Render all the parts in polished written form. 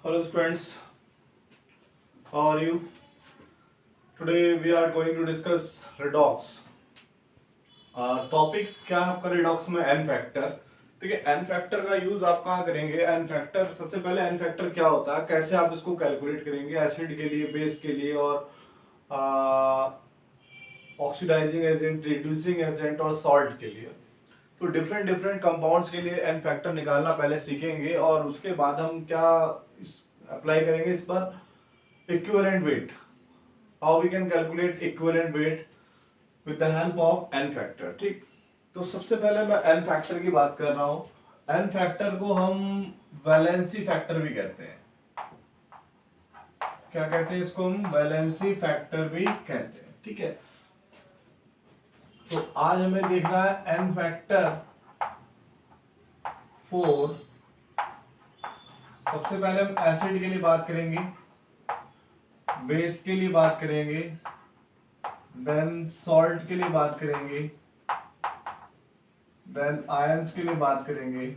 Hello students, how are you? Today we are going to discuss redox. Topic क्या है आपका redox में n factor. देखिए n factor का यूज आप कहाँ करेंगे. n फैक्टर सबसे पहले n फैक्टर क्या होता है, कैसे आप इसको कैलकुलेट करेंगे एसिड के लिए, बेस के लिए और ऑक्सीडाइजिंग एजेंट, रिड्यूसिंग एजेंट और सॉल्ट के लिए. तो डिफरेंट डिफरेंट कंपाउंड्स के लिए n फैक्टर निकालना पहले सीखेंगे और उसके बाद हम क्या अप्लाई करेंगे इस पर equivalent weight. How we can calculate equivalent weight with the help of n factor. ठीक, तो सबसे पहले मैं n फैक्टर की बात कर रहा हूं. n फैक्टर को हम वैलेंसी फैक्टर भी कहते हैं. क्या कहते हैं इसको? हम वैलेंसी फैक्टर भी कहते हैं. ठीक है, तो आज हमें देखना है n फैक्टर 4. सबसे पहले हम एसिड के लिए बात करेंगे, बेस के लिए बात करेंगे, देन सॉल्ट के लिए बात करेंगे, देन आयंस के लिए बात करेंगे,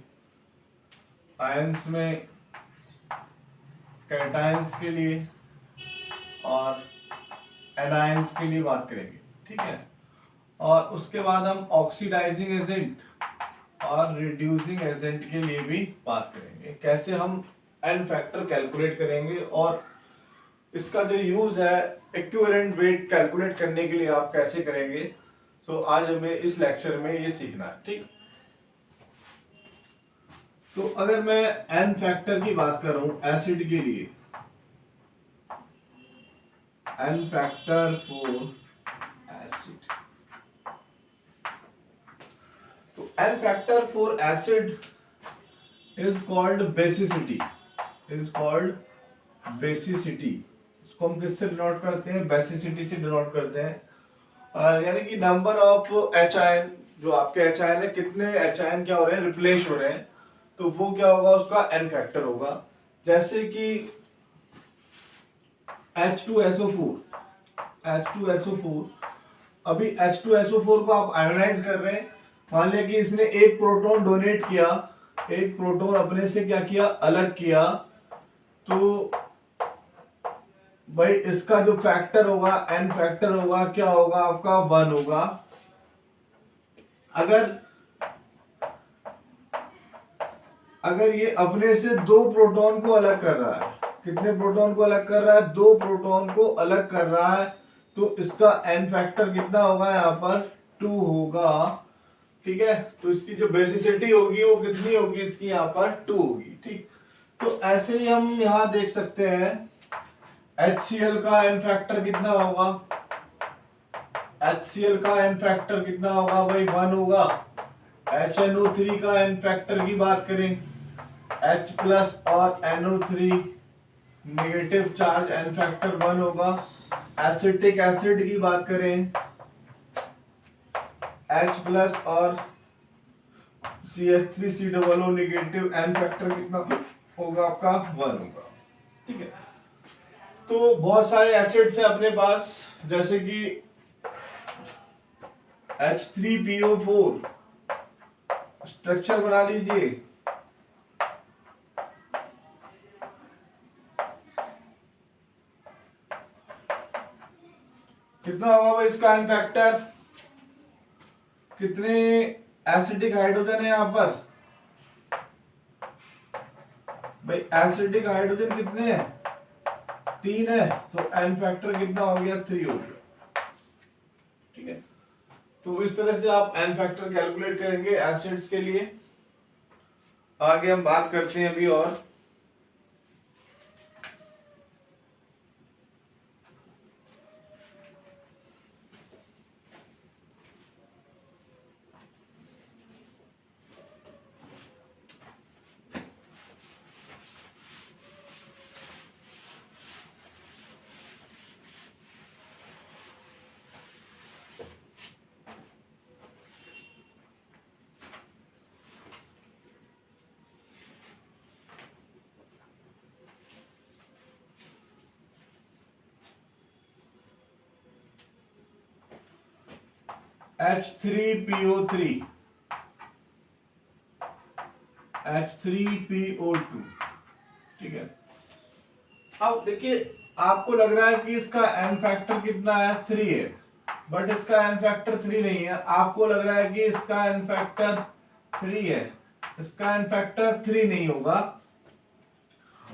आयंस में कैटायंस के लिए और एनायंस के लिए बात करेंगे. ठीक है, और उसके बाद हम ऑक्सीडाइजिंग एजेंट और रिड्यूसिंग एजेंट के लिए भी बात करेंगे. कैसे हम n फैक्टर कैलकुलेट करेंगे और इसका जो यूज है इक्विवेलेंट वेट कैलकुलेट करने के लिए आप कैसे करेंगे. सो आज हमें इस लेक्चर में ये सीखना है. ठीक, तो अगर मैं n फैक्टर की बात करूं एसिड के लिए, n फैक्टर फॉर एसिड, तो n factor for acid is called basicity. इसको हम किससे डिनोट करते हैं? बेसिसिटी से डिनोट करते हैं. यानी कि नंबर ऑफ एच आयन, जो आपके एच आयन है, कितने एच आयन क्या हो रहे हैं, रिप्लेस हो रहे हैं, तो वो क्या होगा, उसका n फैक्टर होगा. जैसे कि H2SO4, अभी H2SO4 को आप आयोनाइज कर रहे हैं. मान लिया कि इसने एक प्रोटॉन डोनेट किया, एक प्रोटॉन अपने से क्या किया, अलग किया, तो भाई इसका जो फैक्टर होगा, n फैक्टर होगा, क्या होगा आपका, 1 होगा. अगर ये अपने से दो प्रोटॉन को अलग कर रहा है, कितने प्रोटॉन को अलग कर रहा है, दो प्रोटॉन को अलग कर रहा है, तो इसका n फैक्टर कितना होगा, यहाँ पर 2 होगा. ठीक है, तो इसकी जो बेसिसिटी होगी वो कितनी होगी, इसकी यहाँ पर 2 होगी. ठीक, तो ऐसे ही हम यहाँ देख सकते हैं HCl का n फैक्टर कितना होगा, HCl का n फैक्टर कितना होगा भाई, 1 होगा. HNO3 का n फैक्टर की बात करें, H प्लस और NO3 negative charge, n factor 1 होगा. एसिटिक एसिड की बात करें, H प्लस और CH3COO नेगेटिव, n फैक्टर कितना होगा आपका, 1 होगा. ठीक है, तो बहुत सारे एसिड्स हैं अपने पास, जैसे कि H3PO4 स्ट्रक्चर बना लीजिए. कितना होगा भाई इसका n फैक्टर, कितने एसिडिक हाइड्रोजन है यहाँ पर भाई, एसिडिक हाइड्रोजन कितने हैं, 3 है, तो n फैक्टर कितना हो गया, 3 हो गया. ठीक है, तो इस तरह से आप n फैक्टर कैलकुलेट करेंगे एसिड्स के लिए. आगे हम बात करते हैं अभी और H3PO3, H3PO2. ठीक है, अब देखिए आपको लग रहा है कि इसका एन फैक्टर कितना है, 3 है, बट इसका एन फैक्टर 3 नहीं है। आपको लग रहा है कि इसका एन फैक्टर 3 है, इसका एन फैक्टर 3 नहीं होगा।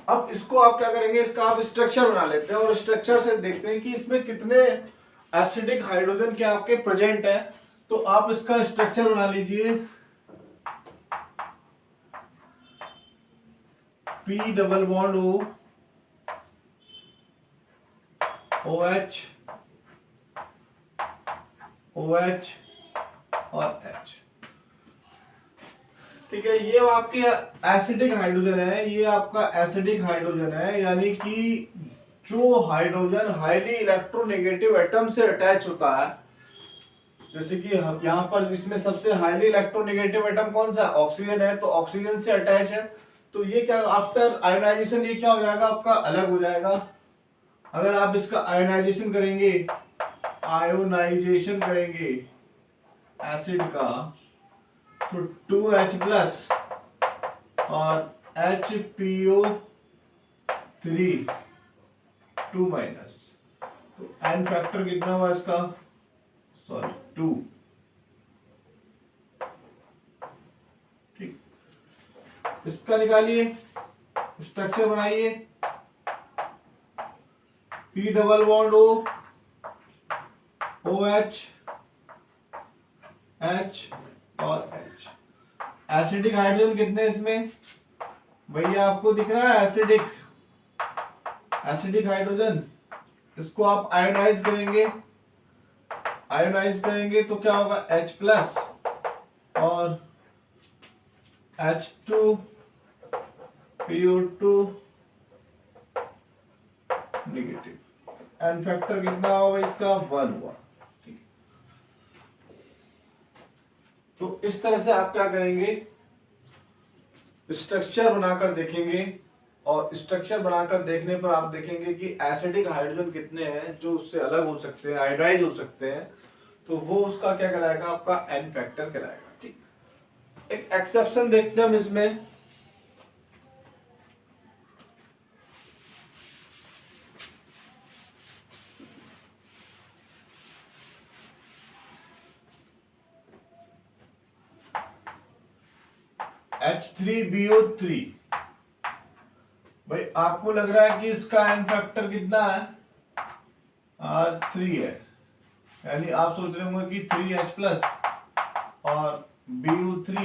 अब इसको आप क्या करेंगे, इसका आप स्ट्रक्चर बना लेते हैं और स्ट्रक्चर से देखते हैं कि इसमें कितने एसिडिक हाइड्रोजन के आपके प्रेजेंट है। तो आप इसका स्ट्रक्चर बना लीजिए, P double bond O, OH, OH और H। ठीक है, ये आपके एसिडिक हाइड्रोजन है, ये आपका एसिडिक हाइड्रोजन है, यानी कि जो हाइड्रोजन हाईली इलेक्ट्रोनेगेटिव एटम से अटैच होता है, जैसे कि यहाँ पर इसमें सबसे हाईली इलेक्ट्रोनेगेटिव एटम कौन सा, ऑक्सीजन है, तो ऑक्सीजन से अटैच है, तो ये क्या आफ्टर आयोनाइजेशन ये क्या हो जाएगा आपका, अलग हो जाएगा। अगर आप इसका आयोनाइजेशन करेंगे, आयोनाइजेशन करेंगे एसिड का, तो 2H प्लस और HPO3 2 माइनस, तो एन फैक्टर कितना हुआ इसका, सॉरी 2। ठीक, इसका निकालिए, स्ट्रक्चर बनाइए, P double bond O, OH, H और H। एसिडिक हाइड्रोजन कितने इसमें भैया आपको दिख रहा है, एसिडिक हाइड्रोजन। इसको आप आयोनाइज करेंगे, तो क्या होगा, H प्लस और H2 PO2 negative. N factor कितना होगा इसका, 1 हुआ। तो इस तरह से आप क्या करेंगे, स्ट्रक्चर बनाकर देखेंगे, और स्ट्रक्चर बनाकर देखने पर आप देखेंगे कि एसिडिक हाइड्रोजन कितने हैं जो उससे अलग हो सकते हैं, आयोडाइज हो सकते हैं, तो वो उसका क्या कहलाएगा, आपका एन फैक्टर कहलाएगा। ठीक, एक एक्सेप्शन देखते हैं हम इसमें, H3BO3। भाई आपको लग रहा है कि इसका एन फैक्टर कितना है, 3 है, यानी आप सोच रहे होंगे कि 3H प्लस और BO3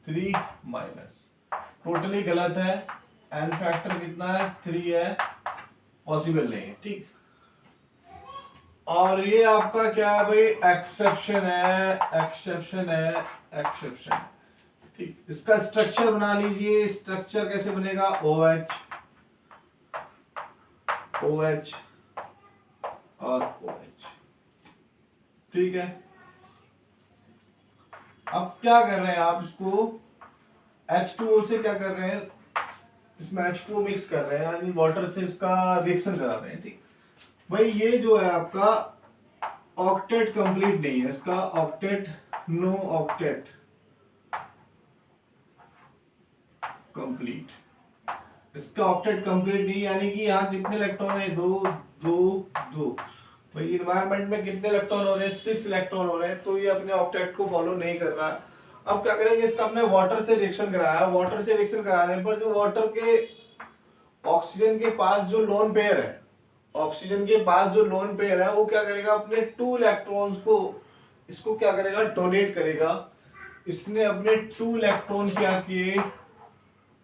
3 माइनस, टोटली गलत है। एन फैक्टर कितना है, 3 है, पॉसिबल नहीं है। ठीक, और ये आपका क्या है भाई, एक्सेप्शन है। ठीक, इसका स्ट्रक्चर बना लीजिए, स्ट्रक्चर कैसे बनेगा, OH और OH। ठीक है, अब क्या कर रहे हैं आप, इसको H2O से क्या कर रहे हैं, इसमें H2O मिक्स कर रहे हैं, यानी वाटर से इसका रिएक्शन करा रहे हैं। ठीक भाई, ये जो है आपका ऑक्टेट कंप्लीट नहीं है, इसका ऑक्टेट, नो ऑक्टेट कंप्लीट, इसका ऑक्टेट कंप्लीट नहीं, यानी कि यहाँ कितने इलेक्ट्रॉन है, 2 भाई इन्वायरमेंट में कितने इलेक्ट्रॉन हो रहे हैं, 6 इलेक्ट्रॉन हो रहे हैं, तो ये अपने ऑक्टेट को फॉलो नहीं कर रहा है। अब क्या करेंगे, इसका हमने वाटर से रिएक्शन कराया, वाटर से रिएक्शन कराने पर जो वाटर के ऑक्सीजन के पास जो लोन पेयर है, वो क्या करेगा, अपने 2 इलेक्ट्रॉन्स को इसको क्या करेगा, डोनेट करेगा। इसने अपने 2 इलेक्ट्रॉन क्या किए,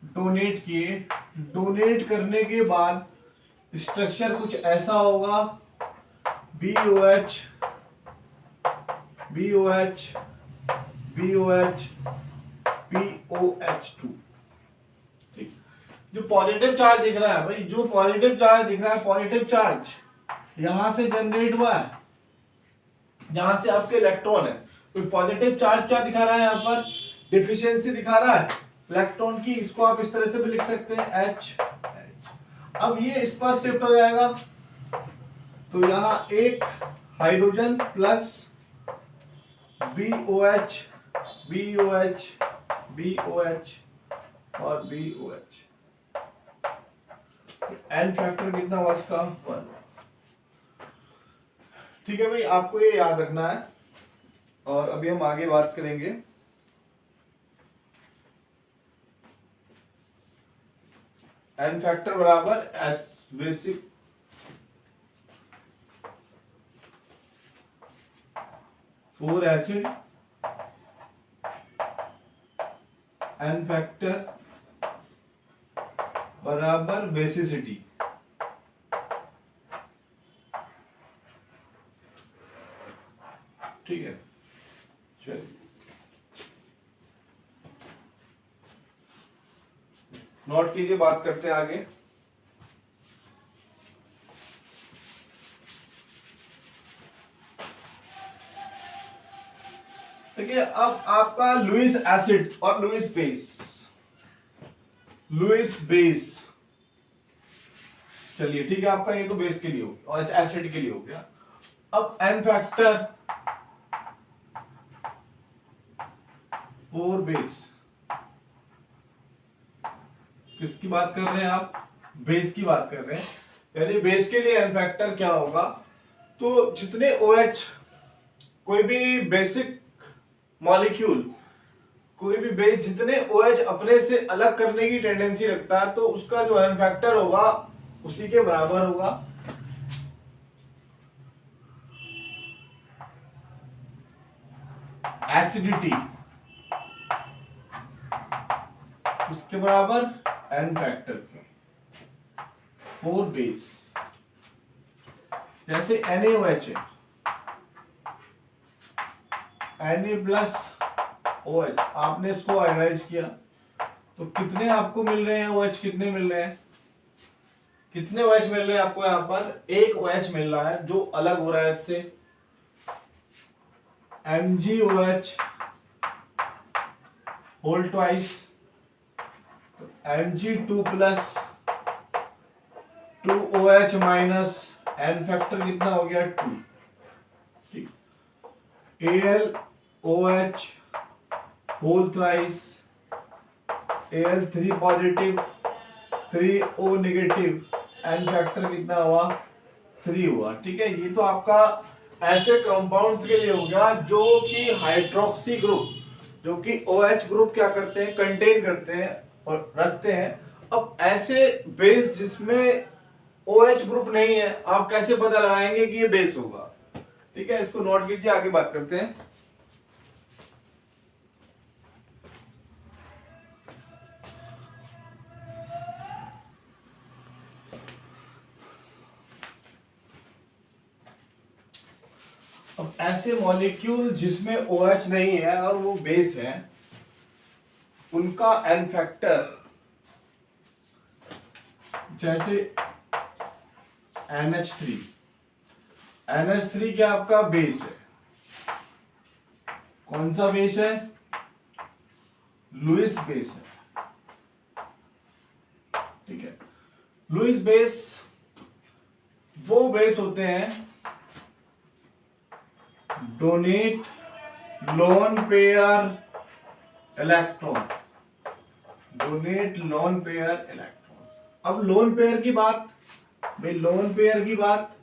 डोनेट करने के बाद स्ट्रक्चर कुछ ऐसा होगा, BOH POH2। ठीक, जो पॉजिटिव चार्ज दिख रहा है भाई, पॉजिटिव चार्ज यहां से जनरेट हुआ है, जहां से आपके इलेक्ट्रॉन है, तो पॉजिटिव चार्ज क्या दिखा रहा है, यहाँ पर डिफिशियंसी दिखा रहा है इलेक्ट्रॉन की। इसको आप इस तरह से भी लिख सकते हैं, H। अब ये इस पर शिफ्ट हो जाएगा, तो यहाँ एक हाइड्रोजन प्लस BOH और BOH। एन फैक्टर कितना हुआ इसका 1। ठीक है भाई, आपको ये याद रखना है। और अभी हम आगे बात करेंगे। एन फैक्टर बराबर as basic for acid n factor बराबर बेसिसिटी। ठीक है, चलिए नोट कीजिए, बात करते हैं आगे। देखिए, अब आपका लुईस एसिड और लुईस बेस, चलिए ठीक है, आपका ये तो बेस के लिए हो गया और इस एसिड के लिए हो गया। अब एन फैक्टर फोर बेस, किसकी बात कर रहे हैं आप? बेस की बात कर रहे हैं। यानी बेस के लिए एन फैक्टर क्या होगा? तो जितने OH, कोई भी बेसिक मॉलिक्यूल, कोई भी बेस जितने OH अपने से अलग करने की टेंडेंसी रखता है, तो उसका जो एन फैक्टर होगा उसी के बराबर होगा। एसिडिटी, उसके बराबर एन फैक्टर के फोर बेस। जैसे NaOH है, Na+OH, आपने इसको आयोनाइज किया तो कितने आपको मिल रहे हैं OH? कितने मिल रहे हैं? कितने OH मिल रहे हैं आपको? यहां पर एक OH मिल रहा है जो अलग हो रहा है इससे, MgOH whole twice, Mg2+ 2OH minus n factor कितना हो गया 2। ठीक, AlOH whole thrice, Al3 positive 3O negative, n factor कितना हुआ 3 हुआ। ठीक है, ये तो आपका ऐसे कंपाउंड्स के लिए हो गया जो कि हाइड्रोक्सी ग्रुप, जो कि OH ग्रुप क्या करते हैं, कंटेन करते हैं और रखते हैं। अब ऐसे बेस जिसमें OH ग्रुप नहीं है, आप कैसे पता लगाएंगे कि ये बेस होगा? ठीक है, इसको नोट कीजिए, आगे बात करते हैं। अब ऐसे मॉलिक्यूल जिसमें OH नहीं है और वो बेस है, उनका एन फैक्टर, जैसे NH3, NH3 क्या आपका बेस है? कौन सा बेस है? लुईस बेस है। ठीक है, लुईस बेस वो बेस होते हैं donate lone pair electron, donate lone pair electron. अब लोन पेयर की बात, भाई लोन पेयर की बात,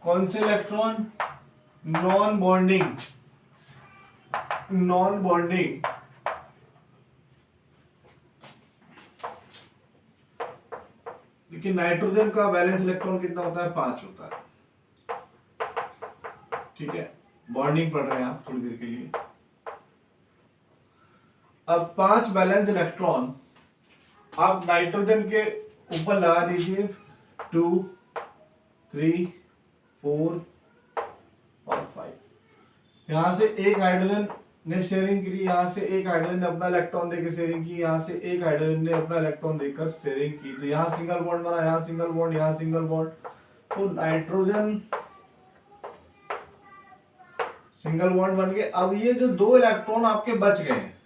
कौन से electron? Non bonding, non bonding. लेकिन नाइट्रोजन का बैलेंस इलेक्ट्रॉन कितना होता है? 5 होता है। ठीक है, बॉन्डिंग पढ़ रहे हैं आप थोड़ी देर के लिए। अब 5 बैलेंस इलेक्ट्रॉन आप नाइट्रोजन के ऊपर लगा दीजिए, 2, 3, 4 और 5। यहां से एक हाइड्रोजन ने शेयरिंग की, यहां से एक हाइड्रोजन ने अपना इलेक्ट्रॉन देकर शेयरिंग की, यहां से एक हाइड्रोजन ने अपना इलेक्ट्रॉन देकर शेयरिंग की। तो यहां सिंगल बॉन्ड बना, यहां सिंगल बॉन्ड, यहां सिंगल बॉन्ड। तो नाइट्रोजन सिंगल बॉन्ड बन गए। अब ये जो 2 इलेक्ट्रॉन आपके बच गए हैं,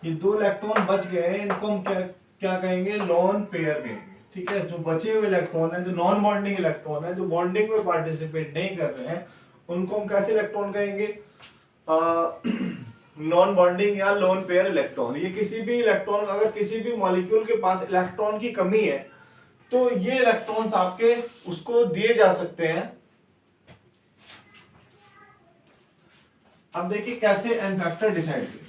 ये 2 इलेक्ट्रॉन बच गए हैं, इनको हम क्या क्या कहेंगे? लोन पेयर कहेंगे। ठीक है, जो बचे हुए इलेक्ट्रॉन है, जो नॉन बॉन्डिंग इलेक्ट्रॉन है, जो बॉन्डिंग में पार्टिसिपेट नहीं कर रहे हैं, उनको हम कैसे इलेक्ट्रॉन कहेंगे? नॉन बॉन्डिंग या लोन पेयर इलेक्ट्रॉन। ये किसी भी इलेक्ट्रॉन, अगर किसी भी मॉलिक्यूल के पास इलेक्ट्रॉन की कमी है तो ये इलेक्ट्रॉन्स आपके उसको दिए जा सकते हैं। अब देखिए कैसे एन फैक्टर डिसाइड करें।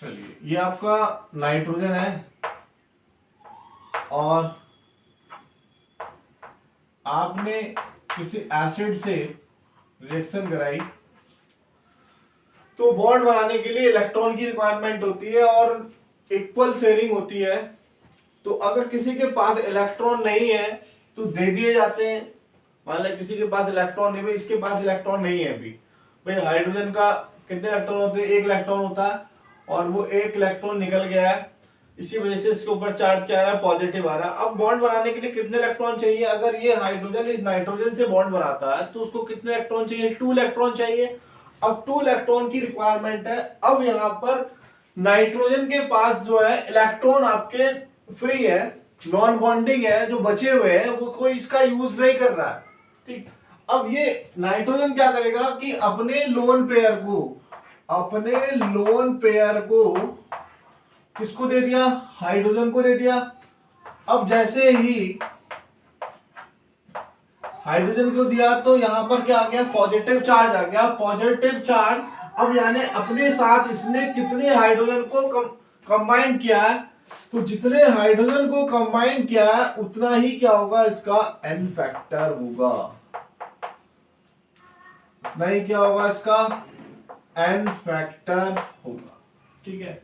चलिए, ये आपका नाइट्रोजन है और आपने किसी एसिड से रिएक्शन कराई, तो बॉन्ड बनाने के लिए इलेक्ट्रॉन की रिक्वायरमेंट होती है और इक्वल शेयरिंग होती है। तो अगर किसी के पास इलेक्ट्रॉन नहीं है तो दे दिए जाते हैं। मान लो किसी के पास इलेक्ट्रॉन नहीं, भाई इसके पास इलेक्ट्रॉन नहीं है अभी, भाई हाइड्रोजन का कितने इलेक्ट्रॉन होते हैं, एक इलेक्ट्रॉन होता है और वो एक इलेक्ट्रॉन निकल गया है, इसी वजह से इसके ऊपर चार्ज क्या आ रहा है, पॉजिटिव आ रहा है। अब बॉन्ड बनाने के लिए कितने इलेक्ट्रॉन चाहिए, अगर ये हाइड्रोजन इस नाइट्रोजन से बॉन्ड बनाता है तो उसको कितने इलेक्ट्रॉन चाहिए, 2 इलेक्ट्रॉन चाहिए। अब 2 इलेक्ट्रॉन की रिक्वायरमेंट है। अब यहाँ पर नाइट्रोजन के पास जो है इलेक्ट्रॉन आपके फ्री है, नॉन बॉन्डिंग है, जो बचे हुए हैं वो कोई इसका यूज नहीं कर रहा है, ठीक। अब ये नाइट्रोजन क्या करेगा कि अपने लोन पेयर को किसको दे दिया, हाइड्रोजन को दे दिया। अब जैसे ही हाइड्रोजन को दिया तो यहां पर क्या आ गया, पॉजिटिव चार्ज आ गया, पॉजिटिव चार्ज। अब यानी अपने साथ इसने कितने हाइड्रोजन को कंबाइन किया है, तो जितने हाइड्रोजन को कंबाइन किया है उतना ही क्या होगा, इसका एन फैक्टर होगा, उतना ही क्या होगा, इसका एन फैक्टर होगा, ठीक है।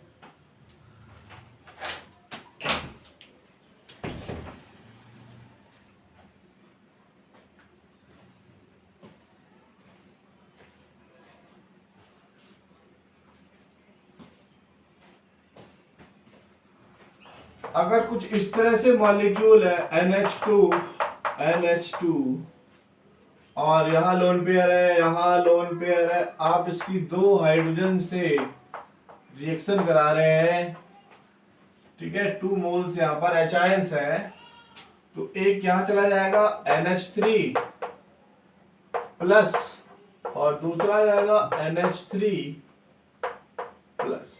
अगर कुछ इस तरह से मॉलिक्यूल है NH2 और यहाँ लोन पेयर है, यहाँ लोन पेयर है, आप इसकी 2 हाइड्रोजन से रिएक्शन करा रहे हैं, ठीक है। 2 मोल्स यहाँ पर H आयंस है, तो एक यहाँ चला जाएगा NH3 प्लस और दूसरा जाएगा NH3 प्लस,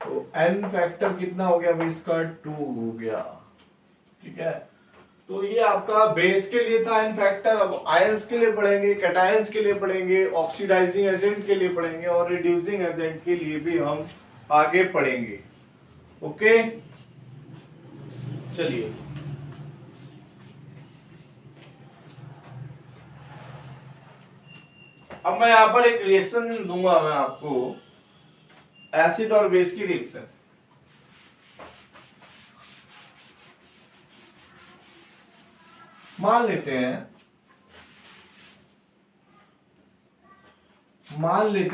तो एन फैक्टर कितना हो गया भाई, इसका 2 हो गया, ठीक है। तो ये आपका बेस के लिए था एन फैक्टर। अब आयंस के लिए पढ़ेंगे, कैटायंस के लिए पढ़ेंगे, ऑक्सीडाइजिंग एजेंट के लिए पढ़ेंगे और रिड्यूसिंग एजेंट के लिए भी हम आगे पढ़ेंगे, ओके। चलिए, अब मैं यहां पर एक रिएक्शन दूंगा मैं आपको, एसिड और बेस की रिएक्शन। मान लेते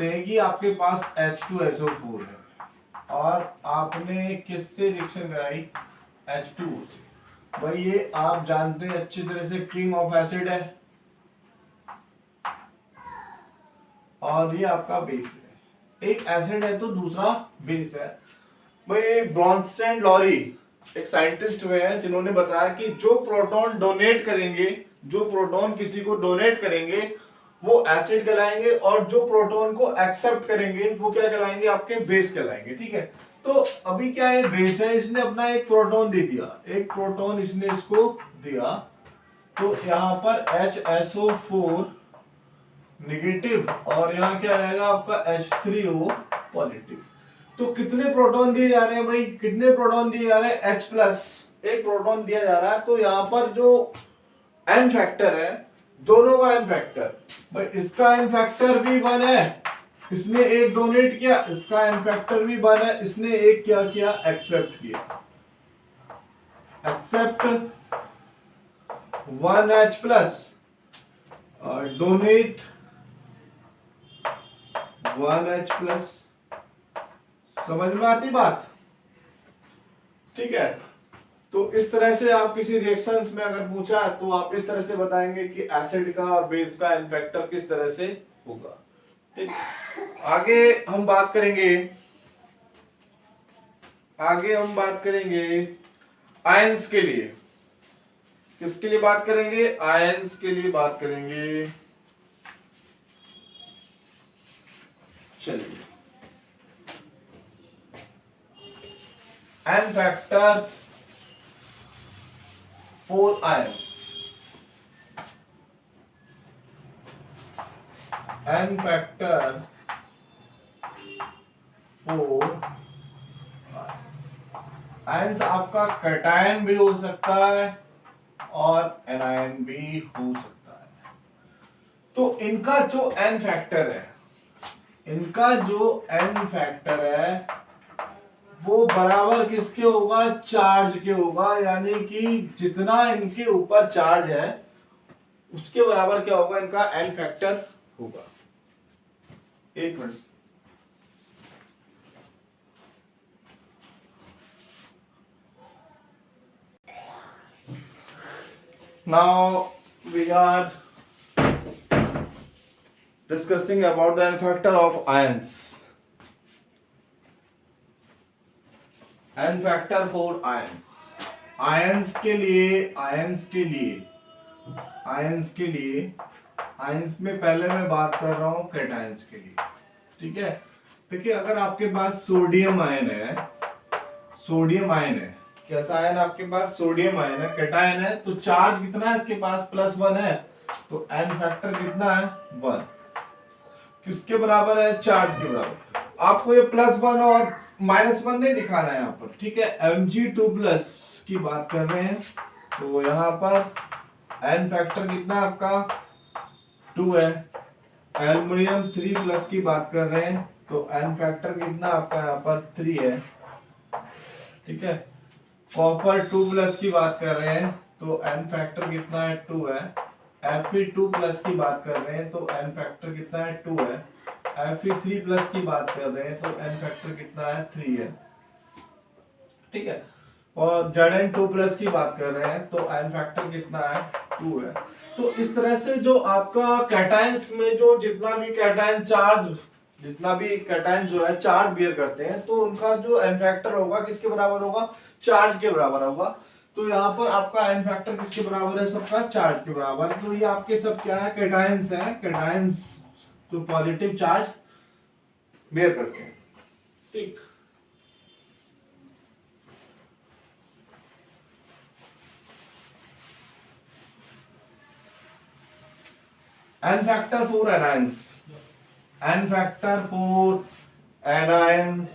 हैं कि आपके पास H2SO4 है और आपने किससे रिएक्शन कराई, H2O से। भाई ये आप जानते हैं अच्छी तरह से किंग ऑफ एसिड है और ये आपका बेस है। एक एसिड है तो दूसरा बेस है। भाई ब्रॉन्स्टेन लॉरी एक साइंटिस्ट हुए हैं जिन्होंने बताया कि जो प्रोटॉन डोनेट करेंगे, जो प्रोटॉन किसी को डोनेट करेंगे वो एसिड कहलाएंगे और जो प्रोटॉन को एक्सेप्ट करेंगे वो क्या कहलाएंगे, आपके बेस कहलाएंगे, ठीक है। तो अभी क्या है, बेस है, इसने अपना एक प्रोटॉन दे दिया, एक प्रोटॉन इसने इसको दिया, तो यहाँ पर HSO4 नेगेटिव और यहाँ क्या आएगा आपका H3O पॉजिटिव। तो कितने प्रोटॉन दिए जा रहे हैं भाई, कितने प्रोटॉन दिए जा रहे हैं, H प्लस एक प्रोटॉन दिया जा रहा है। तो यहाँ पर जो एन फैक्टर है, दोनों का एन फैक्टर, भाई इसका एन फैक्टर भी 1 है, इसने एक डोनेट किया, इसका एन फैक्टर भी 1 है, इसने एक क्या किया, एक्सेप्ट किया, एक्सेप्ट 1H प्लस और डोनेट 1H प्लस। समझ में आती बात, ठीक है। तो इस तरह से आप किसी रिएक्शंस में अगर पूछा तो आप इस तरह से बताएंगे कि एसिड का और बेस का एन फैक्टर किस तरह से होगा, ठीक। आगे हम बात करेंगे आयंस के लिए। किसके लिए बात करेंगे, आयंस के लिए बात करेंगे। चलिए, n factor for ions, n factor for ions आपका कैटायन भी हो सकता है और एनायन भी हो सकता है। तो इनका जो एन फैक्टर है, इनका जो एन फैक्टर है वो बराबर किसके होगा, चार्ज के होगा, यानी कि जितना इनके ऊपर चार्ज है उसके बराबर क्या होगा, इनका एन फैक्टर होगा। एक minute, now we are discussing about the n factor of ions. n factor for ions. ions के लिए ions में पहले मैं बात कर रहा हूं कैटायंस के लिए, ठीक है। देखिए अगर आपके पास सोडियम आयन है, कैसा आयन आपके पास, सोडियम आयन है, कैटायन है, तो चार्ज कितना है इसके पास, +1 है, तो n फैक्टर कितना है, 1। किसके बराबर है, चार्ज के बराबर। आपको ये +1 और -1 नहीं दिखाना है यहाँ पर, ठीक है। Mg2+ की बात कर रहे हैं, तो यहाँ पर n फैक्टर कितना है आपका, 2 है। एल्युमिनियम 3+ की बात कर रहे हैं, तो n फैक्टर कितना आपका यहाँ पर 3 है, ठीक है। कॉपर 2+ की बात कर रहे हैं, तो n फैक्टर कितना है, 2 है। Fe2+ की बात कर रहे हैं, तो n फैक्टर कितना है, 2 है। Fe3+ की बात कर रहे हैं, तो n फैक्टर कितना है, 3 है, ठीक है। और Zn2+ की बात कर रहे हैं, तो n फैक्टर कितना है, 2 है। तो इस तरह से जो आपका कैटायंस में जो जितना भी कैटायन जो है चार्ज बियर करते हैं, तो उनका जो n फैक्टर होगा किसके बराबर होगा, चार्ज के बराबर होगा। तो यहाँ पर आपका n फैक्टर किसके बराबर है, सबका चार्ज के बराबर। तो ये आपके सब क्या है, कैटायंस हैं, कैटायंस तो पॉजिटिव चार्ज बेयर करते हैं, ठीक। n factor for anions, n factor for anions,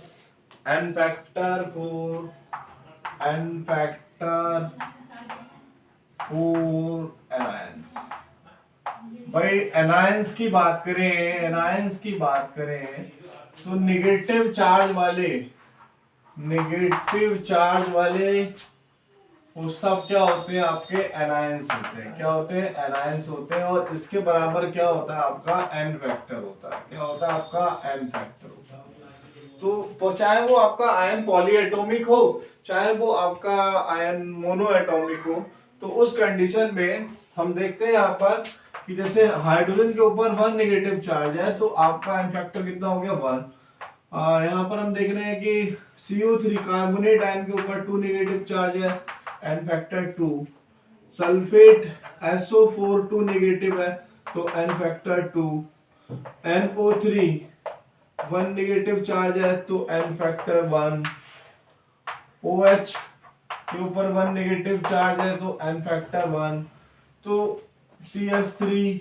n factor for anions. भाई एनायंस की बात करें तो नेगेटिव चार्ज वाले वो सब क्या होते हैं, आपके एनायंस होते हैं। क्या होते हैं, एनायंस होते हैं। और इसके बराबर क्या होता है, आपका एन फैक्टर होता है। क्या होता है, आपका एन फैक्टर होता है। तो चाहे वो आपका आयन पॉलीएटॉमिक हो, चाहे वो आपका आयन मोनोएटॉमिक हो, तो उस कंडीशन में हम देखते हैं यहाँ पर कि जैसे हाइड्रोजन के ऊपर 1 नेगेटिव चार्ज है, तो आपका एन फैक्टर कितना हो गया, 1। यहाँ पर हम देख रहे हैं कि CO3 कार्बोनेट आयन के ऊपर 2 नेगेटिव चार्ज है, n factor 2। Sulphate SO4 2 negative है, तो N factor 2। NO3 1 negative charge है, तो एन फैक्टर 1। OH के ऊपर 1 नेगेटिव चार्ज है, तो एन फैक्टर 1। तो CH3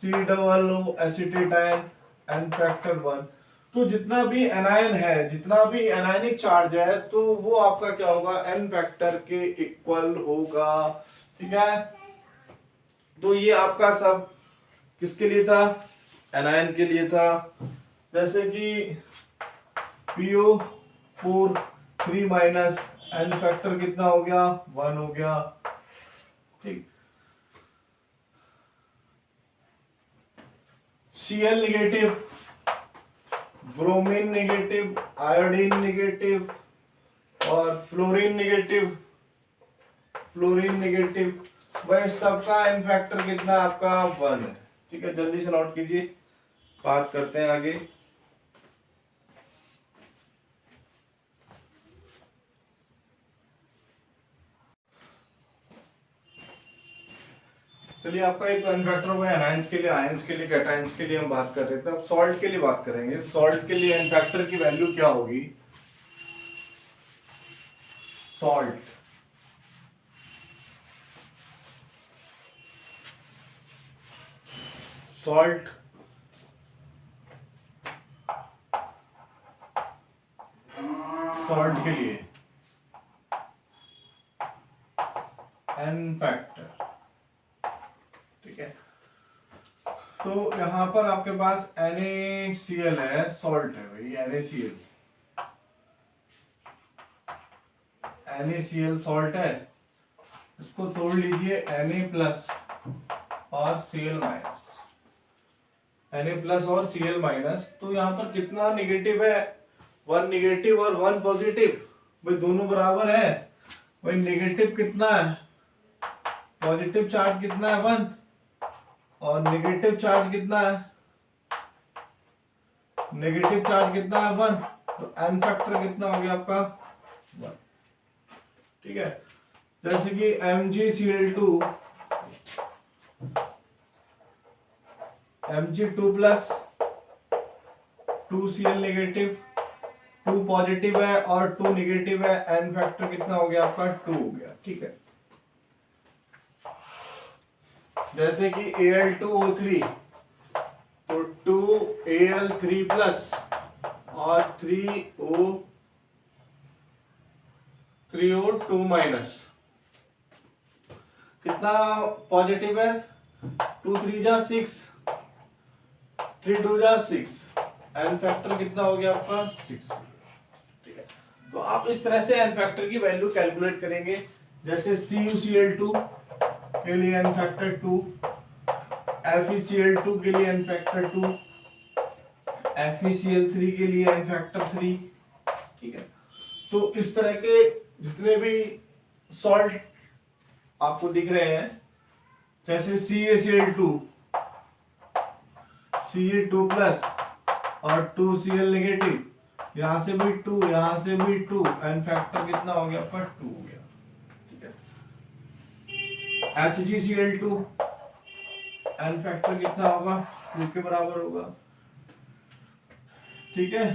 COO acetate ion, n factor 1। तो जितना भी एनायन है, जितना भी एनायनिक चार्ज है, तो वो आपका क्या होगा, एन फैक्टर के इक्वल होगा, ठीक है। तो ये आपका सब किसके लिए था, एनायन के लिए था। जैसे कि PO4 3- एन फैक्टर कितना हो गया, 1 हो गया, ठीक। Cl negative, bromine negative, iodine negative और फ्लोरीन नेगेटिव, वह सबका एन फैक्टर कितना आपका, 1 है, ठीक है। जल्दी से नोट कीजिए, बात करते हैं आगे। चलिए, आपका एक एन फैक्टर हो गया एनायंस के लिए, आयंस के लिए, कैटायंस के लिए हम बात कर रहे थे। अब सॉल्ट के लिए बात करेंगे। सॉल्ट के लिए एन फैक्टर की वैल्यू क्या होगी, सॉल्ट, सॉल्ट सॉल्ट के लिए एन फैक्टर, ठीक है। तो यहां पर आपके पास NaCl है, सॉल्ट है भाई, NaCl सॉल्ट है। इसको तोड़ लीजिए Na प्लस और Cl माइनस, Na प्लस और Cl माइनस। तो यहाँ पर कितना निगेटिव है, 1 निगेटिव और 1 पॉजिटिव, भाई दोनों बराबर है। भाई निगेटिव कितना है, पॉजिटिव चार्ज कितना है 1 और नेगेटिव चार्ज कितना है, नेगेटिव चार्ज कितना है 1, तो एन फैक्टर कितना हो गया आपका 1, ठीक है। जैसे कि MgCl2 Mg2 plus 2Cl negative, 2 positive है और 2 नेगेटिव है, एन फैक्टर कितना हो गया आपका 2 हो गया, ठीक है। जैसे कि Al2O3 तो 2Al3 प्लस और 3O2 माइनस, कितना पॉजिटिव है, 2 3 जा 6, 3 2 जा 6, एन फैक्टर कितना हो गया आपका 6, ठीक है। तो आप इस तरह से एन फैक्टर की वैल्यू कैलकुलेट करेंगे। जैसे CuCl2 के लिए एन फैक्टर 2, FeCl2 के लिए एन फैक्टर 2, FeCl3 के लिए एन फैक्टर 3, ठीक है। तो इस तरह के जितने भी सॉल्ट आपको दिख रहे हैं, जैसे CaCl2 Ca2 प्लस और 2Cl नेगेटिव, यहां से भी 2, यहां से भी 2, एन फैक्टर कितना हो गया आपका 2 हो गया, ठीक है। HgCl2 एन फैक्टर कितना होगा 2 के बराबर होगा, ठीक है।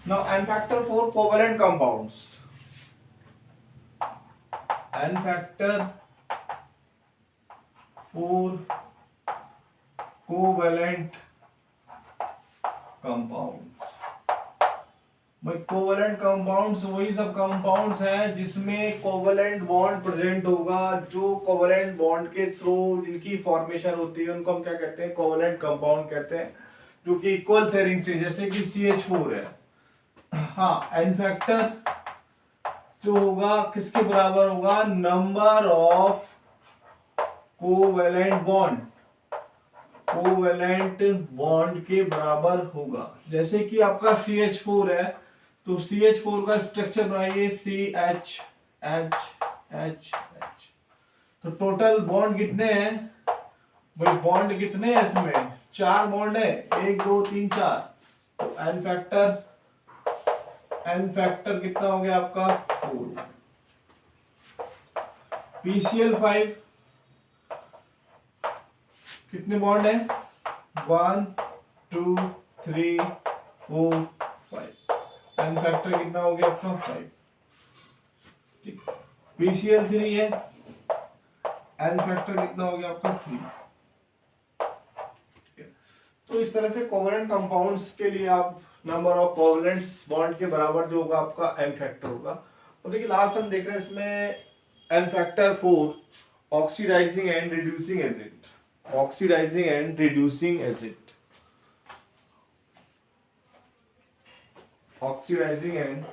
Now n factor for covalent compounds. N factor for covalent compounds. भाई कोवलेंट कंपाउंड्स वही सब कंपाउंड्स हैं जिसमें कोवलेंट बॉन्ड प्रेजेंट होगा, जो कोवलेंट बॉन्ड के थ्रू जिनकी फॉर्मेशन होती है उनको हम क्या कहते हैं, कोवलेंट कंपाउंड कहते हैं, जो कि इक्वल शेयरिंग से, जैसे कि CH4 है। हाँ, एन फैक्टर जो होगा किसके बराबर होगा, number of covalent bond, covalent bond के बराबर होगा। जैसे कि आपका CH4 है तो CH4 का स्ट्रक्चर बनाइए CH तो टोटल बॉन्ड कितने हैं भाई, बॉन्ड कितने हैं इसमें, 4 बॉन्ड है, 1 2 3 4, तो एन फैक्टर कितना हो गया आपका 4। PCl5 कितने बॉन्ड है, 1 2 3 4 5, एन फैक्टर कितना हो गया आपका 5, ठीक। PCl3 है, एन फैक्टर कितना हो गया आपका 3, ठीक है। तो इस तरह से कोवलेंट कंपाउंड्स के लिए आप नंबर ऑफ कोवलेंट्स बॉन्ड के बराबर जो होगा आपका एन फैक्टर होगा। और देखिए लास्ट हम देख रहे हैं इसमें n factor 4 oxidizing and reducing agent, oxidizing and reducing agent, oxidizing and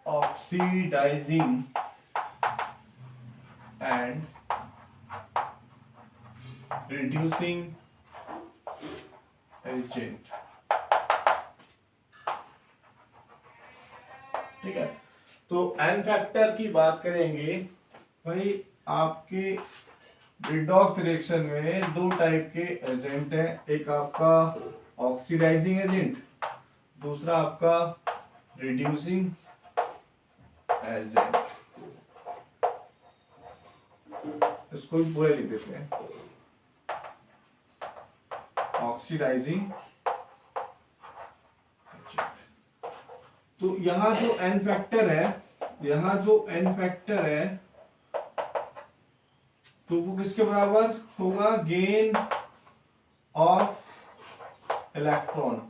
oxidizing and reducing agent, ठीक है। तो एन फैक्टर की बात करेंगे भाई, आपके रिडॉक्स रिएक्शन में दो टाइप के एजेंट हैं, एक आपका ऑक्सीडाइजिंग एजेंट, दूसरा आपका रिड्यूसिंग एजेंट। इसको भी पूरे लिख देते हैं, ऑक्सीडाइजिंग। तो यहाँ जो एन फैक्टर है, यहाँ जो एन फैक्टर है तो वो किसके बराबर होगा, गेन ऑफ इलेक्ट्रॉन।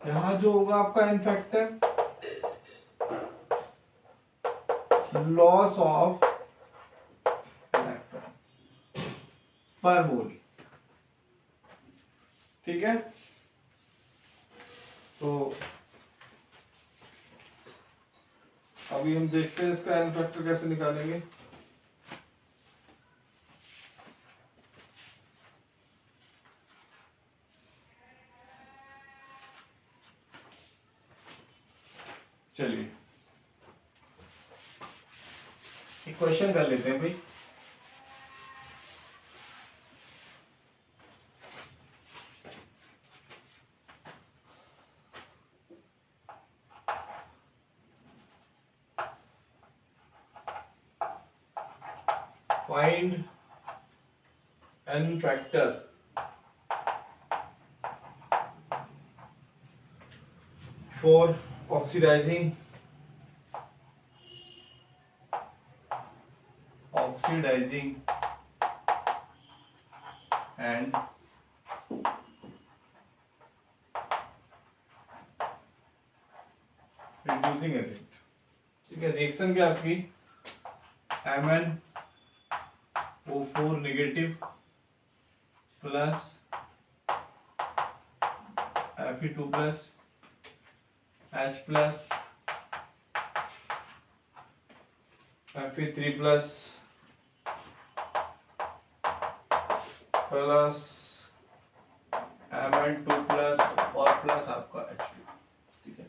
यहां जो होगा आपका n factor, loss of electron पर मोल। ठीक है, तो अभी हम देखते हैं इसका एन फैक्टर कैसे निकालेंगे। चलिए एक क्वेश्चन कर लेते हैं भाई। Find n factor for oxidizing and reducing agent. ठीक है, रिएक्शन क्या आपकी MnO4 negative plus Fe2 plus H plus Fe3 plus plus Mn2 plus और प्लस आपका H2। ठीक है,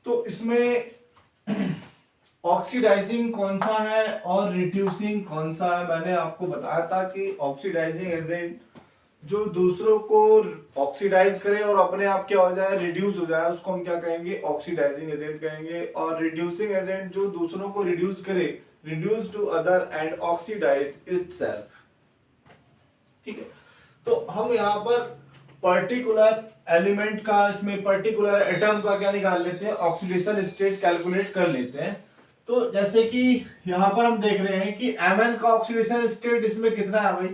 तो इसमें ऑक्सीडाइजिंग कौन सा है और रिड्यूसिंग कौन सा है। मैंने आपको बताया था कि ऑक्सीडाइजिंग एजेंट जो दूसरों को ऑक्सीडाइज करे और अपने आप क्या हो जाए, रिड्यूस हो जाए, उसको हम क्या कहेंगे, ऑक्सीडाइजिंग एजेंट कहेंगे। और रिड्यूसिंग एजेंट जो दूसरों को रिड्यूस करे, reduce to other and oxidize itself. ठीक है, तो हम यहाँ पर पर्टिकुलर एलिमेंट का, इसमें पर्टिकुलर एटम का क्या निकाल लेते हैं, ऑक्सीडेशन स्टेट कैलकुलेट कर लेते हैं। तो जैसे कि यहाँ पर हम देख रहे हैं कि Mn का ऑक्सीडेशन स्टेट इसमें कितना है भाई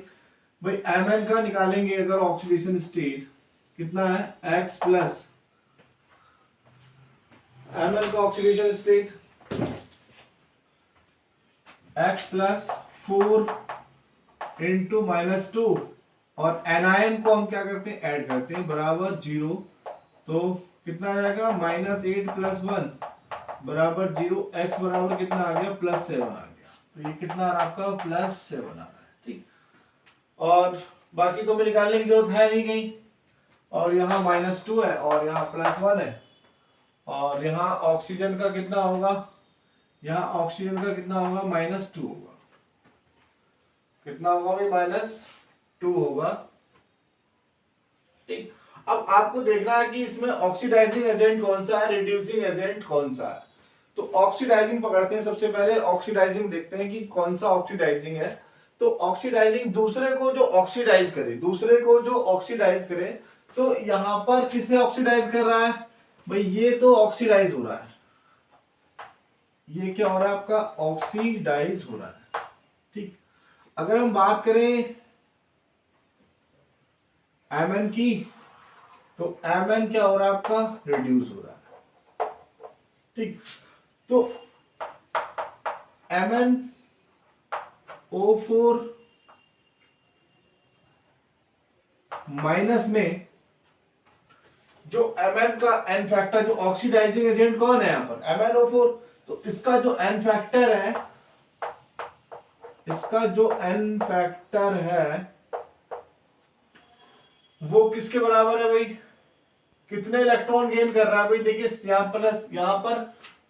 Mn का निकालेंगे अगर ऑक्सीडेशन स्टेट कितना है, X प्लस Mn का oxidation state X plus 4 into -2 और एनायन को हम क्या करते हैं, ऐड करते हैं, बराबर 0। तो कितना आ जाएगा, -8 प्लस 1 बराबर 0। x बराबर कितना आ गया, +7 आ गया। तो ये कितना आ रहा है आपका, +7 आ रहा है। ठीक, और बाकी तो हमें निकालने की जरूरत है नहीं कहीं। और यहाँ -2 है और यहाँ +1 है। और यहाँ ऑक्सीजन का कितना होगा, यहाँ ऑक्सीजन का कितना होगा, -2 होगा। कितना होगा भाई, -2 होगा। ठीक, अब आपको देखना है कि इसमें ऑक्सीडाइजिंग एजेंट कौन सा है, रिड्यूसिंग एजेंट कौन सा है। तो ऑक्सीडाइजिंग पकड़ते हैं, सबसे पहले ऑक्सीडाइजिंग देखते हैं कि कौन सा ऑक्सीडाइजिंग है। तो ऑक्सीडाइजिंग दूसरे को जो ऑक्सीडाइज करे, दूसरे को जो ऑक्सीडाइज करे, तो यहां पर किसे ऑक्सीडाइज कर रहा है भाई, ये तो ऑक्सीडाइज हो रहा है, ये क्या हो रहा है आपका, ऑक्सीडाइज हो रहा है। ठीक, अगर हम बात करें Mn की, तो Mn क्या हो रहा है आपका, रिड्यूस हो रहा है। ठीक, तो MnO4 माइनस में जो Mn का एन फैक्टर, जो ऑक्सीडाइजिंग एजेंट कौन है यहाँ पर, MnO4, तो इसका जो एन फैक्टर है, इसका जो एन फैक्टर है वो किसके बराबर है भाई, कितने इलेक्ट्रॉन गेन कर रहा है भाई। देखिए यहाँ पर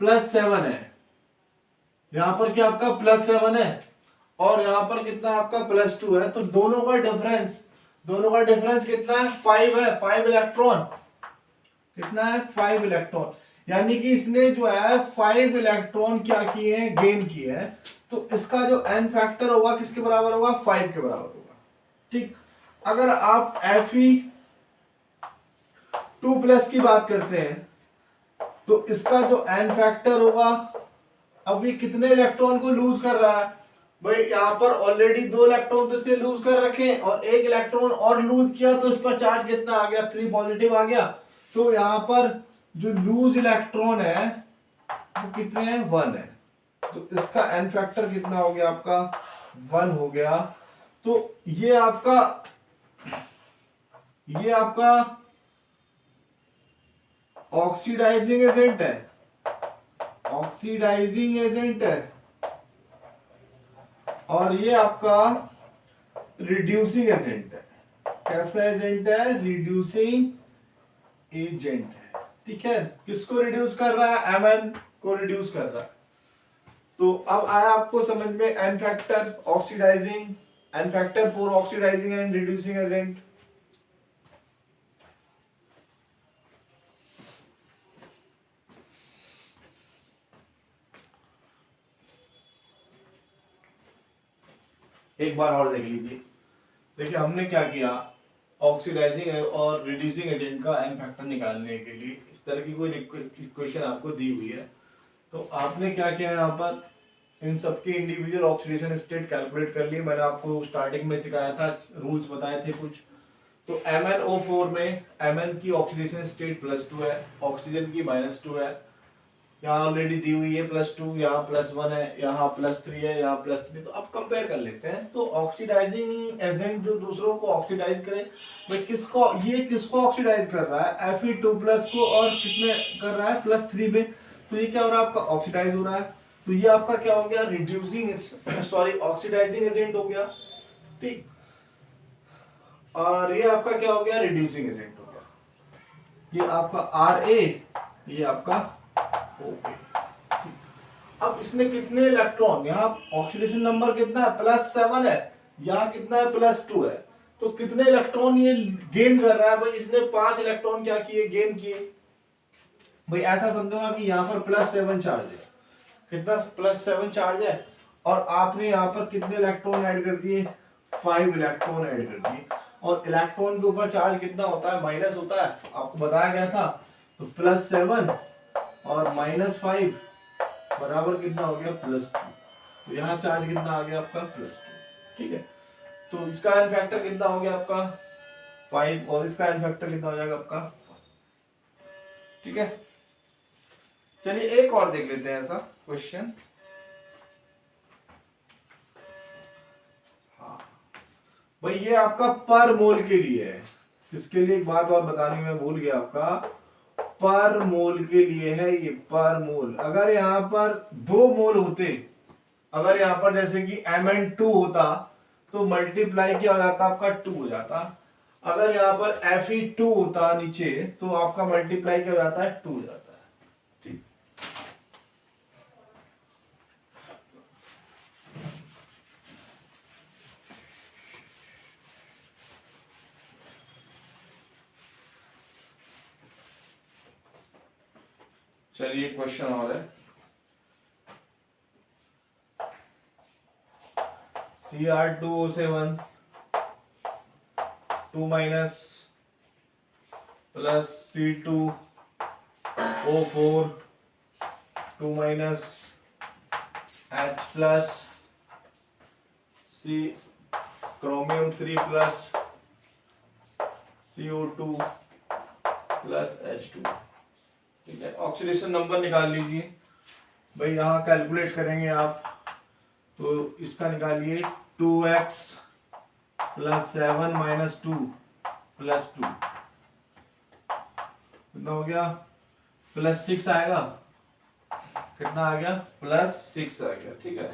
+7 है, यहाँ पर क्या आपका +7 है और यहाँ पर कितना आपका +2 है, तो दोनों का डिफरेंस कितना है, 5 है, 5 इलेक्ट्रॉन। कितना है, 5 इलेक्ट्रॉन। यानी कि इसने जो है 5 इलेक्ट्रॉन क्या किए हैं, गेन किए हैं। तो इसका जो एन फैक्टर होगा किसके बराबर होगा, 5 के बराबर होगा। ठीक, अगर आप Fe2+ की बात करते हैं तो इसका जो एन फैक्टर होगा, अब ये कितने इलेक्ट्रॉन को लूज कर रहा है भाई, यहाँ पर ऑलरेडी 2 इलेक्ट्रॉन तो इसने लूज कर रखे हैं और 1 इलेक्ट्रॉन और लूज किया, तो इस पर चार्ज कितना आ गया, 3 पॉजिटिव आ गया। तो यहाँ पर जो लूज इलेक्ट्रॉन है वो कितने हैं, 1 है। तो इसका एन फैक्टर कितना हो गया आपका, 1 हो गया। तो ये आपका ऑक्सीडाइजिंग एजेंट है, और ये आपका रिड्यूसिंग एजेंट है। कैसा एजेंट है, रिड्यूसिंग एजेंट है। ठीक है, किसको रिड्यूस कर रहा है, Mn को रिड्यूस कर रहा है। तो अब आया आपको समझ में n factor for oxidizing and reducing agent. एक बार और देख लीजिए। देखिए हमने क्या किया, ऑक्सीडाइजिंग और रिड्यूसिंग एजेंट का एन फैक्टर निकालने के लिए इस तरह की कोई इक्वेशन आपको दी हुई है। तो आपने क्या किया, यहाँ पर इन सबके इंडिविजुअल ऑक्सीडेशन स्टेट कैलकुलेट कर लिए। मैंने आपको स्टार्टिंग में सिखाया था, रूल्स बताए थे कुछ। तो MnO4 में Mn की ऑक्सीडेशन स्टेट +2 है, ऑक्सीजन की -2 है, यहाँ ऑलरेडी दी हुई है +2, यहाँ +1 है, यहाँ +3 है, यहाँ +3। तो अब कंपेयर कर लेते हैं। तो ऑक्सीडाइजिंग एजेंट जो दूसरों को ऑक्सीडाइज करे, भाई किसको ऑक्सीडाइज कर रहा है, Fe2+ को, और किसमें कर रहा है, +3 में। तो ये क्या हो रहा है, आपका ऑक्सीडाइज हो रहा है। तो ये आपका क्या हो गया, ऑक्सीडाइजिंग एजेंट हो गया। ठीक, और ये आपका क्या हो गया, रिड्यूसिंग एजेंट हो गया। ये आपका Ra, ये आपका ओके। अब इसने कितने इलेक्ट्रॉन, यहाँ ऑक्सीडेशन नंबर कितना है, +7 है, यहाँ कितना है, +2 है। तो कितने इलेक्ट्रॉन ये गेन कर रहा है भाई, इसने 5 इलेक्ट्रॉन क्या किए, गेन किए। भाई ऐसा समझो कि यहाँ पर +7 चार्ज है, कितना +7 चार्ज है, और आपने यहाँ पर कितने इलेक्ट्रॉन ऐड कर दिए, 5 इलेक्ट्रॉन ऐड कर दिए। और इलेक्ट्रॉन के ऊपर चार्ज कितना होता है, माइनस होता है, आपको बताया गया था। तो +7 और -5 बराबर कितना हो गया, +2। तो यहाँ चार्ज कितना आ गया आपका, +2। ठीक है, तो इसका एन फैक्टर कितना हो गया आपका 5, और इसका एन फैक्टर कितना हो जाएगा आपका 5। ठीक है, चलिए एक और देख लेते हैं ऐसा क्वेश्चन। हाँ भाई, ये आपका पर मोल के लिए है। इसके लिए एक बात और बतानी मैं भूल गया, आपका पर मोल के लिए है ये, पर मोल। अगर यहाँ पर 2 मोल होते, अगर यहाँ पर जैसे कि Mn2 होता तो मल्टीप्लाई क्या हो जाता, आपका 2 हो जाता। अगर यहाँ पर Fe2 होता नीचे, तो आपका मल्टीप्लाई क्या हो जाता है, 2 हो जाता है। ठीक, चलिए क्वेश्चन और है। Cr2O7 2 minus plus C2O4 2 minus H plus C chromium 3 plus CO2 plus H2। ठीक है, ऑक्सीडेशन नंबर निकाल लीजिए भाई। यहाँ कैलकुलेट करेंगे आप, तो इसका निकालिए 2x + 7 - 2 + 2 कितना हो गया, +6 आएगा। कितना आ गया, +6 आ गया। ठीक है,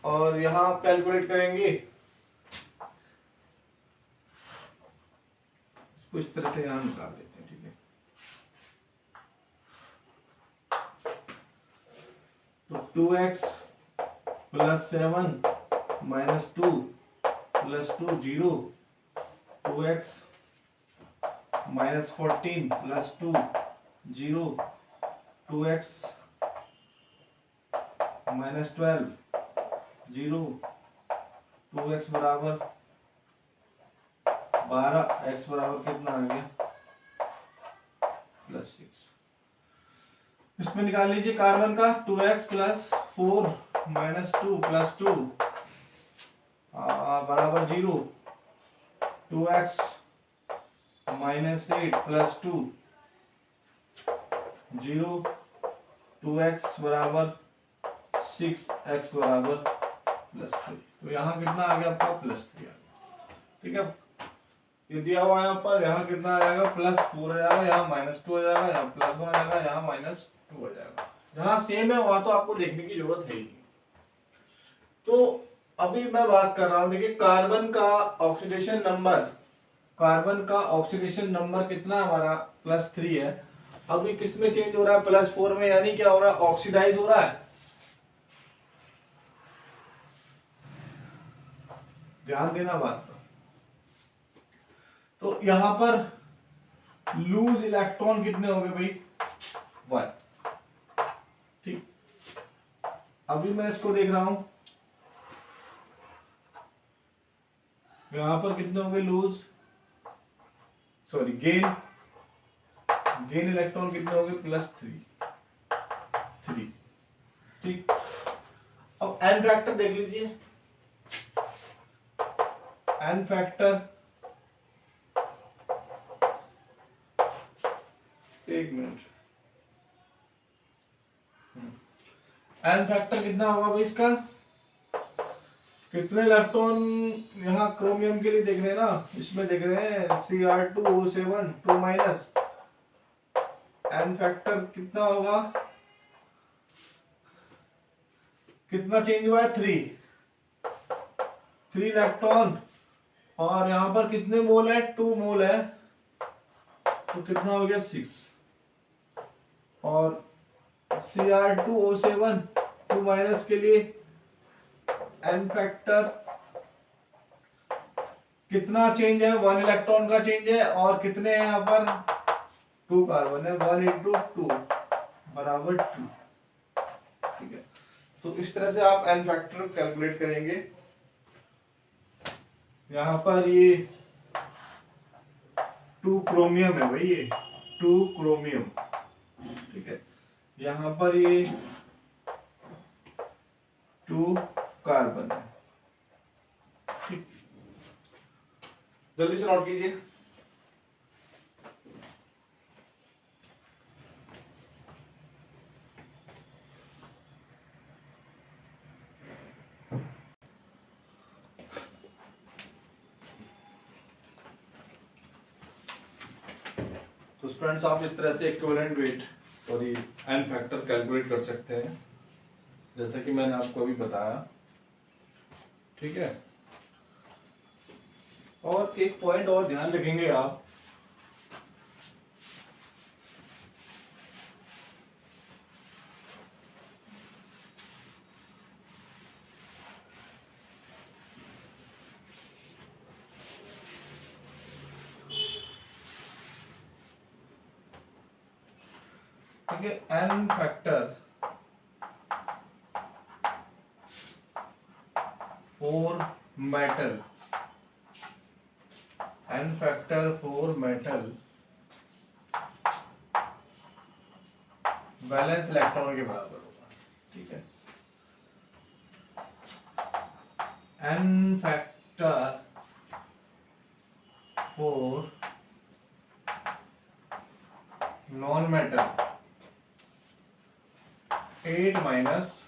और यहाँ आप कैलकुलेट करेंगे इसको इस तरह से, यहाँ निकाल देते हैं। ठीक है, तो 2x plus 7 minus 2 plus 2 0, 2x minus 14 plus 2 0, 2x minus 12 0, 2x बराबर 12, x बराबर कितना आ गया प्लस 6। इसमें निकाल लीजिए कार्बन का 2x प्लस 4 माइनस 2 प्लस 2 बराबर 0, 2x माइनस 8 प्लस 2 0, 2x बराबर 6, x बराबर प्लस 3। तो यहाँ कितना आ गया आपका प्लस 3 आ गया। ठीक है, ये दिया हुआ है यहाँ पर, यहाँ कितना आ जाएगा प्लस 4 आ जाएगा, यहाँ माइनस 2 आ जाएगा, यहाँ प्लस 1 आ जाएगा, यहाँ माइनस 2 आ जाएगा। जहाँ सेम है वहां तो आपको देखने की जरूरत है ही नहीं। तो अभी मैं बात कर रहा हूँ, देखिए कार्बन का ऑक्सीडेशन नंबर कितना हमारा प्लस 3 है। अभी किस में चेंज हो रहा है प्लस 4 में, यानी क्या हो रहा है ऑक्सीडाइज हो रहा है। ध्यान देना बात पर। तो यहां पर लूज इलेक्ट्रॉन कितने हो गए भाई 1। ठीक, अभी मैं इसको देख रहा हूं, यहां पर कितने हो गए लूज, सॉरी गेन इलेक्ट्रॉन कितने हो गए प्लस 3। ठीक, अब एन फैक्टर देख लीजिए, एन फैक्टर एक मिनट, एन फैक्टर कितना होगा भाई इसका, कितने इलेक्ट्रॉन यहाँ क्रोमियम के लिए देख रहे हैं ना, इसमें देख रहे हैं Cr2O7 2 माइनस, एन फैक्टर कितना होगा, कितना चेंज हुआ है 3 इलेक्ट्रॉन, और यहां पर कितने मोल है 2 मोल है, तो कितना हो गया 6, और Cr2O7 2 माइनस के लिए एन फैक्टर कितना चेंज है 1 इलेक्ट्रॉन का चेंज है, और कितने हैं यहाँ पर 2 कार्बन है, 1 इंटू 2 बराबर 2। ठीक है, तो इस तरह से आप एन फैक्टर कैलकुलेट करेंगे। यहाँ पर ये 2 क्रोमियम है भाई, ये 2 क्रोमियम। ठीक है, यहाँ पर ये 2 कार्बन है। ठीक, जल्दी से नोट कीजिए। तो स्टूडेंट्स आप इस तरह से equivalent weight sorry n factor calculate कर सकते हैं, जैसा कि मैंने आपको अभी बताया। ठीक है, और एक पॉइंट और ध्यान रखेंगे आप, ठीक है, n factor for metal, n factor for metal valence electron के बराबर होगा। ठीक है, n factor for non metal 8 minus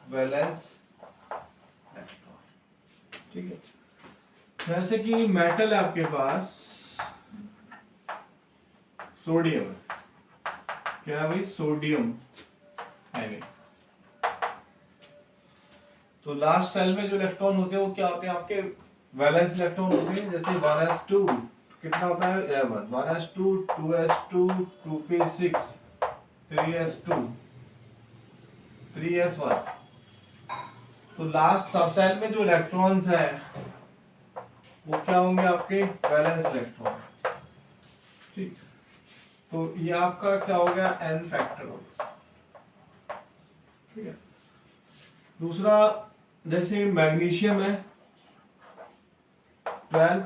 valence electron. ठीक है, जैसे कि मेटल है आपके पास सोडियम है, क्या है भाई सोडियम आयन। तो लास्ट सेल में जो इलेक्ट्रॉन होते हैं वो क्या होते हैं आपके वैलेंस इलेक्ट्रॉन होते हैं। जैसे 1s2 कितना होता है 11, 1s2 2s2 2p6 3s2 3s1। तो लास्ट सबसेल में जो इलेक्ट्रॉन्स है वो क्या होंगे आपके वैलेंस इलेक्ट्रॉन। ठीक, तो ये आपका क्या हो गया n फैक्टर हो गया। ठीक है, दूसरा जैसे मैग्नीशियम है 12,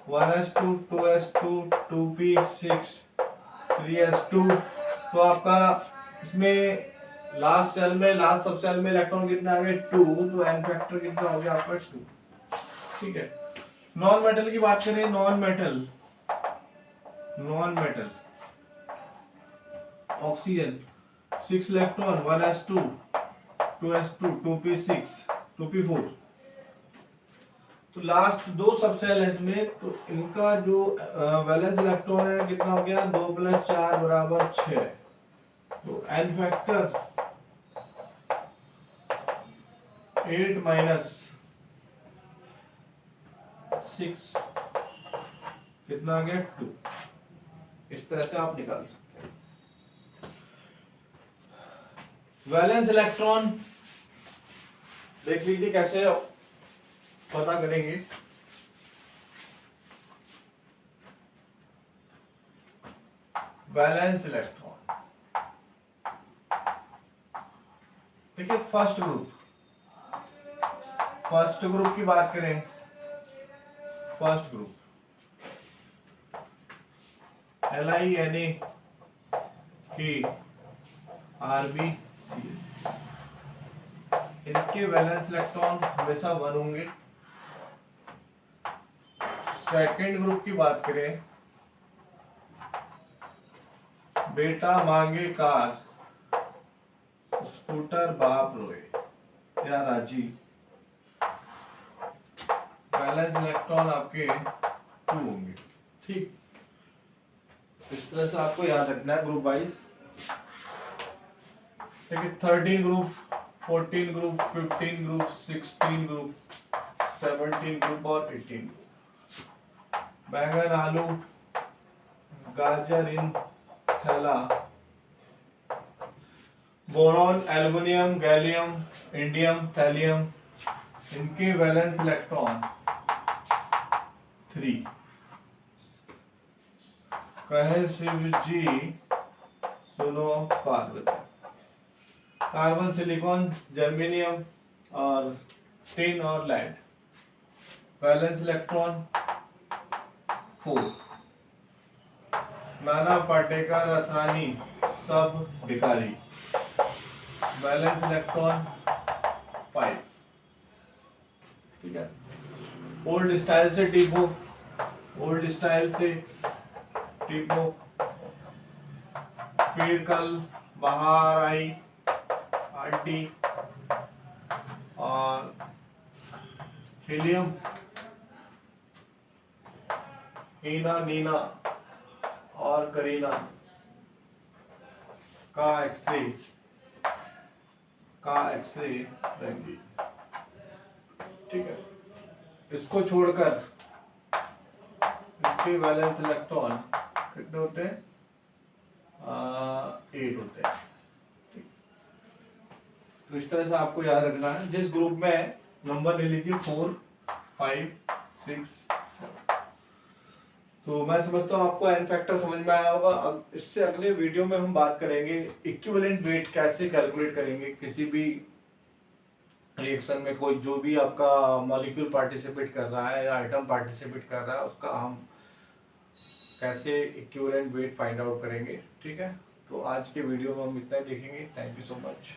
1s2, 2s2, 2p6, 3s2। तो आपका इसमें लास्ट सेल में लास्ट सब सेल में इलेक्ट्रॉन कितने आ गए 2, तो n फैक्टर कितना हो गया आपका 2। ठीक है, नॉन मेटल की बात करें, non metal oxygen 6 electron 1s2, 2s2, 2p6, 2p4। तो लास्ट दो सब सेल है इसमें, तो इनका जो वैलेंस इलेक्ट्रॉन है कितना हो गया 2 + 4 = 6। तो n फैक्टर 8 - 6 कितना आ गया 2। इस तरह से आप निकाल सकते हैं। वैलेंस इलेक्ट्रॉन देख लीजिए कैसे पता करेंगे। वैलेंस इलेक्ट्रॉन देखिए, फर्स्ट ग्रुप की बात करें, फर्स्ट ग्रुप LiNaKRbCl, इनके वैलेंस इलेक्ट्रॉन हमेशा 1 होंगे। सेकेंड ग्रुप की बात करें, बेटा मांगे कार स्कूटर बाप रोए या राजी, वैलेंस इलेक्ट्रॉन आपके 2 होंगे। ठीक, इस तरह से आपको याद रखना है ग्रुप वाइज। ठीक है, 13 group, 14 group, 15 group, 16 group, 17 group और 18 ग्रुप। बैंगन, आलू, गाजर इन थैला, boron, aluminium, gallium, indium, thallium, इनके वैलेंस इलेक्ट्रॉन 3। कहे शिव जी सुनो पार्वती। कार्बन, सिलिकॉन, जर्मेनियम और टिन और lead, valence electron 4। Nana Patekar, Asrani सब भिखारी, वैलेंस इलेक्ट्रॉन 5। ठीक है, ओल्ड स्टाइल से टीपो, फिर कल बाहर आई आंटी और हीलियम, हीना, नीना और करीना का एक्सरे रंगी। ठीक है, इसको छोड़कर इसके वैलेंस इलेक्ट्रॉन कितने होते हैं 8 होते हैं। ठीक, तो इस तरह से आपको याद रखना है। जिस ग्रुप में नंबर ले लीजिए 4, 5, 6, 7। तो मैं समझता हूँ आपको एन फैक्टर समझ में आया होगा। अब इससे अगले वीडियो में हम बात करेंगे इक्विवेलेंट वेट कैसे कैलकुलेट करेंगे। किसी भी रिएक्शन में कोई जो भी आपका मॉलिक्यूल पार्टिसिपेट कर रहा है या आइटम पार्टिसिपेट कर रहा है उसका हम कैसे इक्विवेलेंट वेट फाइंड आउट करेंगे। ठीक है, तो आज के वीडियो में हम इतना ही देखेंगे। Thank you so much.